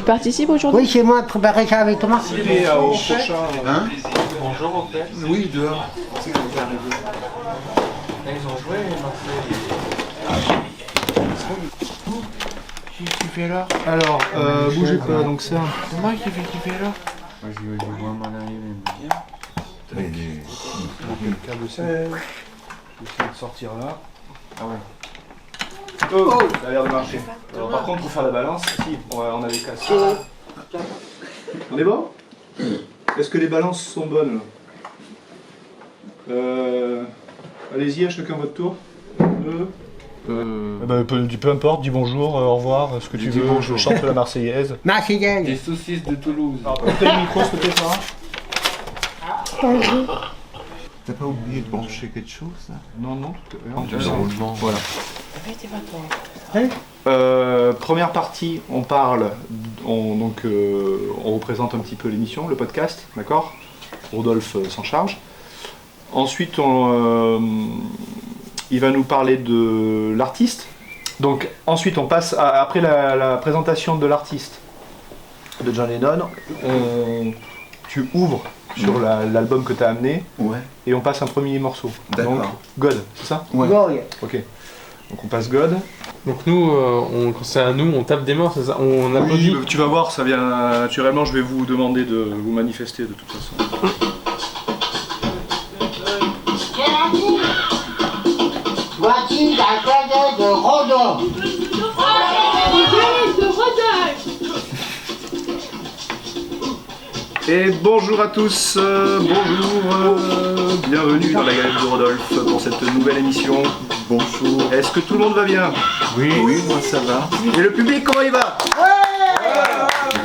Tu participes aujourd'hui? Oui, c'est moi, préparer ça avec Thomas. Hein? Bonjour au fait. Oui, dehors. Ils ont joué Qu'est-ce que tu fais là? Alors, bougez pas, donc ça. C'est moi qui fais là. Moi je vois m'en arriver. Le câble aussi. J'essaie de sortir là. Ah ouais. Oh, ça a l'air de marcher. Alors, par contre, pour faire la balance, si, on avait cassé. On est bon? Est-ce que les balances sont bonnes là? Allez-y, à chacun votre tour. Peu importe, dis bonjour, au revoir, ce que tu veux. Bonjour. Chante la Marseillaise. Des Marseillaise. saucisses de Toulouse. Portez le micro, s'il te plaît, Sarah. T'as pas oublié de brancher quelque chose là? Non, non, Roulement. Voilà. Hein? Première partie, on parle, on représente un petit peu l'émission, le podcast, d'accord? Rodolphe s'en charge. Ensuite, il va nous parler de l'artiste. Donc, ensuite, on passe après la présentation de l'artiste de John Lennon. Tu ouvres sur l'album que tu as amené Ouais. et on passe un premier morceau. D'accord. Donc, God, c'est ça? Ouais. Goy. Ok. Donc, on passe God. Donc nous, quand c'est à nous, on tape des morts, c'est ça? On applaudit. Oui, tu vas voir, ça vient naturellement. Je vais vous demander de vous manifester de toute façon. Voici la cadette de Rodolphe. Et bonjour à tous, bienvenue dans la galette de Rodolphe pour cette nouvelle émission. Bonjour. Est-ce que tout le monde va bien? Oui, moi ça va. Et le public, comment il va?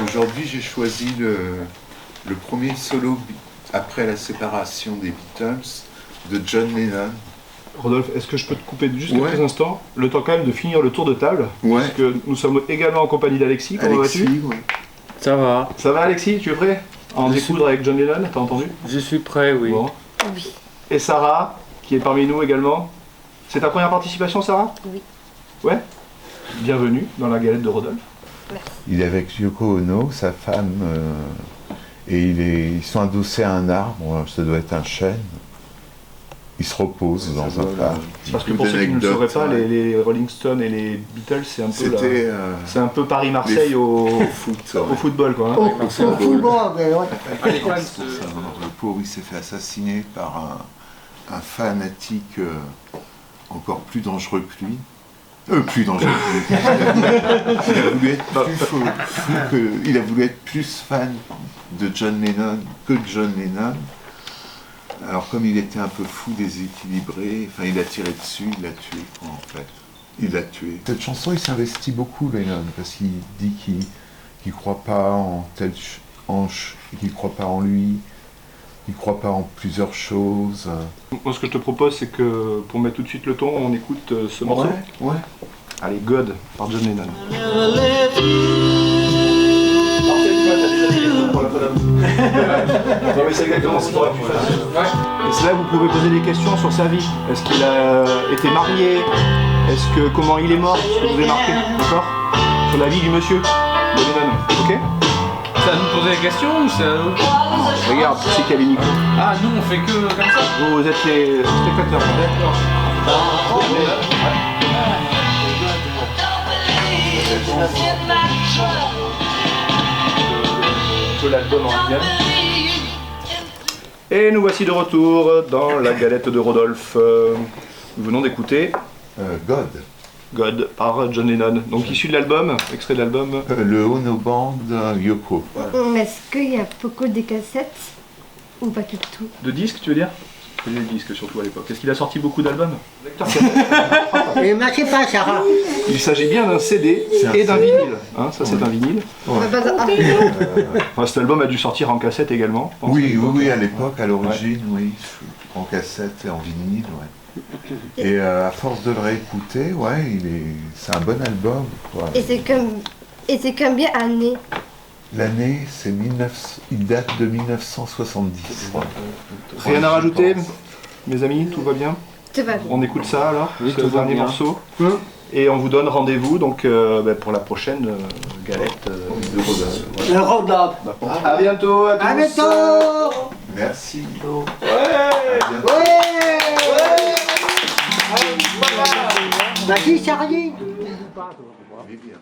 Aujourd'hui j'ai choisi le premier solo après la séparation des Beatles de John Lennon. Rodolphe, est-ce que je peux te couper juste Ouais. quelques instants? Le temps quand même de finir le tour de table. Ouais. Parce que nous sommes également en compagnie d'Alexis. Comment vas-tu? Alexis, ouais. Ça va. Ça va Alexis, tu es prêt à en Je découdre avec John Lennon, t'as entendu? Je suis prêt, oui. Bon. Et Sarah, qui est parmi nous également. C'est ta première participation, Sarah? Oui. Ouais? Bienvenue dans la galette de Rodolphe. Il est avec Yoko Ono, sa femme, et ils sont adossés à un arbre, ça doit être un chêne. Ils se reposent dans un parc. Parce que pour ceux qui ne le sauraient pas, les Rolling Stones et les Beatles, c'est un peu C'était c'est un peu Paris-Marseille au foot. au football, quoi. Hein. Au football, mais ouais. Le pauvre, il s'est fait assassiner par un fanatique encore plus dangereux que lui. Plus dangereux que lui. Il a voulu être plus fou il a voulu être plus fan de John Lennon que de John Lennon. Alors comme il était un peu fou, déséquilibré, enfin il a tiré dessus, il l'a tué quoi, en fait. Il l'a tué. Cette chanson, il s'investit beaucoup Lennon parce qu'il dit qu'il croit pas en telle qu'il croit pas en lui, il croit pas en plusieurs choses. Moi, ce que je te propose, c'est que pour mettre tout de suite le ton, on écoute ce morceau. Ouais. Allez, God par John Lennon. Non mais c'est exactement ce qu'il faudrait que tu fasses. Et c'est là que vous pouvez poser des questions sur sa vie. Est-ce qu'il a été marié? Comment il est mort? Ce que vous avez marqué, d'accord? Sur la vie du monsieur de Lennon, ok? C'est à nous de poser des questions ou c'est à nous? Regarde, c'est qu'il y a les micros. Ah, nous on fait que comme ça? Vous êtes les spectateurs, d'accord? Que l'album en lui-même. Et nous voici de retour dans la galette de Rodolphe. Nous venons d'écouter God. God par John Lennon. Donc issu de l'album, extrait de l'album. Le Ono Band Yoko. Est-ce qu'il y a beaucoup de cassettes ou pas du tout? De disques, tu veux dire? Des disques surtout à l'époque. Est-ce qu'il a sorti beaucoup d'albums? Et marchez pas, Sarah. Il s'agit bien d'un CD C'est un et d'un CD. vinyle. Hein, ça c'est un vinyle. Enfin, cet album a dû sortir en cassette également. je pense, Oui, à l'époque, à l'origine, oui, en cassette et en vinyle, ouais. Et à force de le réécouter, ouais, c'est un bon album, quoi. Et c'est combien d'années? L'année, il date de 1970. Rien à rajouter, mes amis, tout va bien? Tout va bien. On écoute ça alors, Oui, c'est le tout va dernier bien. morceau. Et on vous donne rendez-vous donc pour la prochaine galette de Rodin. Voilà. Le Rodin. À bientôt à tous. À bientôt. Merci. Ouais. À bientôt. Ouais. Bah qui, Charlie? Eh bien.